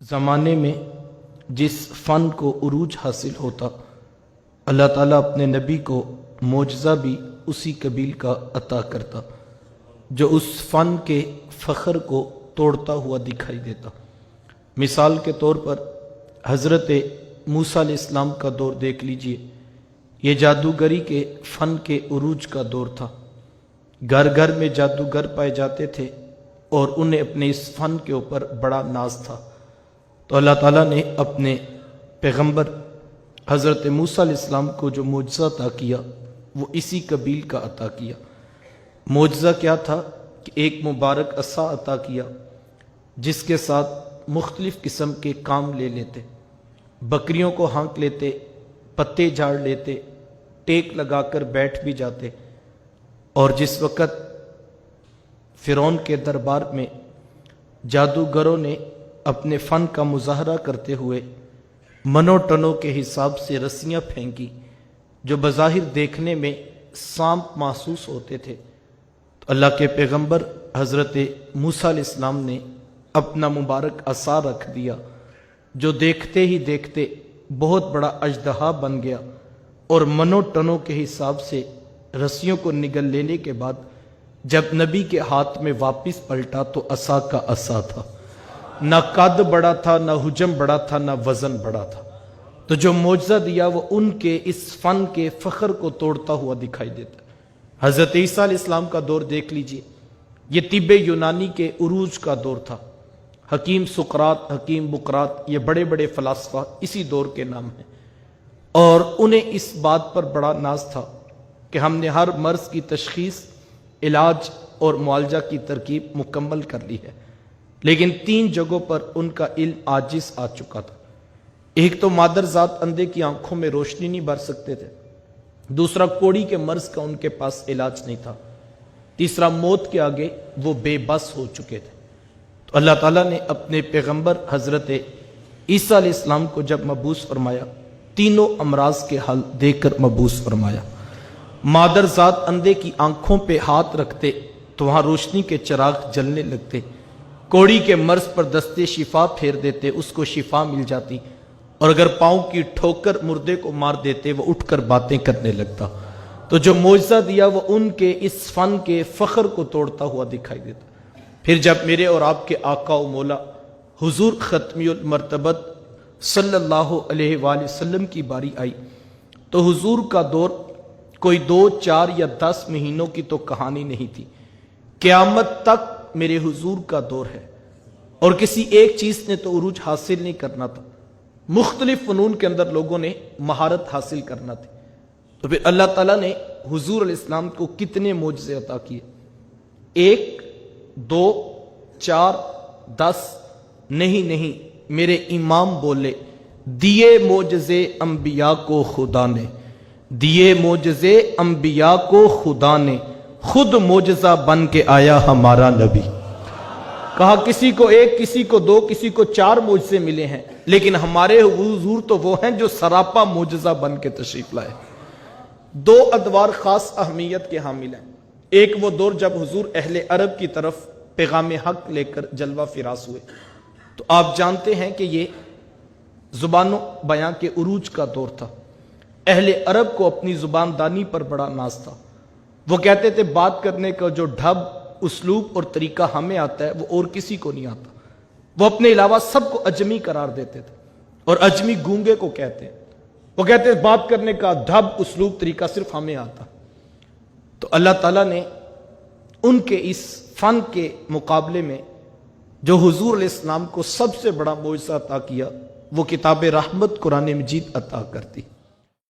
زمانے میں جس فن کو عروج حاصل ہوتا، اللہ تعالیٰ اپنے نبی کو معجزہ بھی اسی قبیل کا عطا کرتا جو اس فن کے فخر کو توڑتا ہوا دکھائی دیتا۔ مثال کے طور پر حضرت موسیٰ علیہ السلام کا دور دیکھ لیجئے۔ یہ جادوگری کے فن کے عروج کا دور تھا۔ گھر گھر میں جادوگر پائے جاتے تھے اور انہیں اپنے اس فن کے اوپر بڑا ناز تھا، تو اللہ تعالیٰ نے اپنے پیغمبر حضرت موسیٰ علیہ السلام کو جو معجزہ عطا کیا وہ اسی قبیل کا عطا کیا۔ معجزہ کیا تھا کہ ایک مبارک عصا عطا کیا جس کے ساتھ مختلف قسم کے کام لے لیتے، بکریوں کو ہانک لیتے، پتے جھاڑ لیتے، ٹیک لگا کر بیٹھ بھی جاتے، اور جس وقت فرعون کے دربار میں جادوگروں نے اپنے فن کا مظاہرہ کرتے ہوئے منو ٹنوں کے حساب سے رسیاں پھینکی جو بظاہر دیکھنے میں سانپ محسوس ہوتے تھے، تو اللہ کے پیغمبر حضرت موسیٰ علیہ السلام نے اپنا مبارک عصا رکھ دیا جو دیکھتے ہی دیکھتے بہت بڑا اژدہا بن گیا، اور منو ٹنوں کے حساب سے رسیوں کو نگل لینے کے بعد جب نبی کے ہاتھ میں واپس پلٹا تو عصا کا عصا تھا، نہ قد بڑا تھا، نہ حجم بڑا تھا، نہ وزن بڑا تھا۔ تو جو معجزہ دیا وہ ان کے اس فن کے فخر کو توڑتا ہوا دکھائی دیتا ہے۔ حضرت عیسیٰ علیہ السلام کا دور دیکھ لیجئے۔ یہ طب یونانی کے عروج کا دور تھا۔ حکیم سقراط، حکیم بقراط، یہ بڑے بڑے فلاسفہ اسی دور کے نام ہیں، اور انہیں اس بات پر بڑا ناز تھا کہ ہم نے ہر مرض کی تشخیص، علاج اور معالجہ کی ترکیب مکمل کر لی ہے، لیکن 3 جگہوں پر ان کا علم عاجز آ چکا تھا۔ ایک تو مادر ذات اندھے کی آنکھوں میں روشنی نہیں بھر سکتے تھے، دوسرا کوڑی کے مرض کا ان کے پاس علاج نہیں تھا، تیسرا موت کے آگے وہ بے بس ہو چکے تھے۔ تو اللہ تعالیٰ نے اپنے پیغمبر حضرت عیسیٰ علیہ السلام کو جب مبعوث فرمایا، تینوں امراض کے حل دے کر مبعوث فرمایا۔ مادر ذات اندھے کی آنکھوں پہ ہاتھ رکھتے تو وہاں روشنی کے چراغ جلنے لگتے، کوڑی کے مرض پر دستے شفا پھیر دیتے، اس کو شفا مل جاتی، اور اگر پاؤں کی ٹھوکر مردے کو مار دیتے وہ اٹھ کر باتیں کرنے لگتا۔ تو جو معجزہ دیا وہ ان کے اس فن کے فخر کو توڑتا ہوا دکھائی دیتا۔ پھر جب میرے اور آپ کے آقا و مولا حضور ختمی المرتبت صلی اللہ علیہ وآلہ وسلم کی باری آئی تو حضور کا دور کوئی 2، 4 یا 10 مہینوں کی تو کہانی نہیں تھی، قیامت تک میرے حضور کا دور ہے، اور کسی ایک چیز نے تو عروج حاصل نہیں کرنا تھا، مختلف فنون کے اندر لوگوں نے مہارت حاصل کرنا تھی۔ تو پھر اللہ تعالیٰ نے حضور علیہ السلام کو کتنے معجزے عطا کیے؟ 1، 2، 4، 10 نہیں، میرے امام بولے دیے معجزے انبیاء کو خدا نے، دیے معجزے انبیاء کو خدا نے، خود معجزہ بن کے آیا ہمارا نبی۔ کہا کسی کو 1، کسی کو 2، کسی کو 4 معجزے ملے ہیں، لیکن ہمارے حضور تو وہ ہیں جو سراپا معجزہ بن کے تشریف لائے۔ 2 ادوار خاص اہمیت کے حامل ہیں۔ ایک وہ دور جب حضور اہل عرب کی طرف پیغام حق لے کر جلوہ فراز ہوئے، تو آپ جانتے ہیں کہ یہ زبان و بیاں کے عروج کا دور تھا۔ اہل عرب کو اپنی زبان دانی پر بڑا ناز تھا۔ وہ کہتے تھے بات کرنے کا جو ڈھب، اسلوب اور طریقہ ہمیں آتا ہے وہ اور کسی کو نہیں آتا۔ وہ اپنے علاوہ سب کو اجمی قرار دیتے تھے، اور اجمی گونگے کو کہتے ہیں۔ وہ کہتے ہیں بات کرنے کا ڈھب، اسلوب، طریقہ صرف ہمیں آتا۔ تو اللہ تعالیٰ نے ان کے اس فن کے مقابلے میں جو حضور علیہ السلام کو سب سے بڑا معجزہ عطا کیا وہ کتاب رحمت قرآن مجید عطا کرتی۔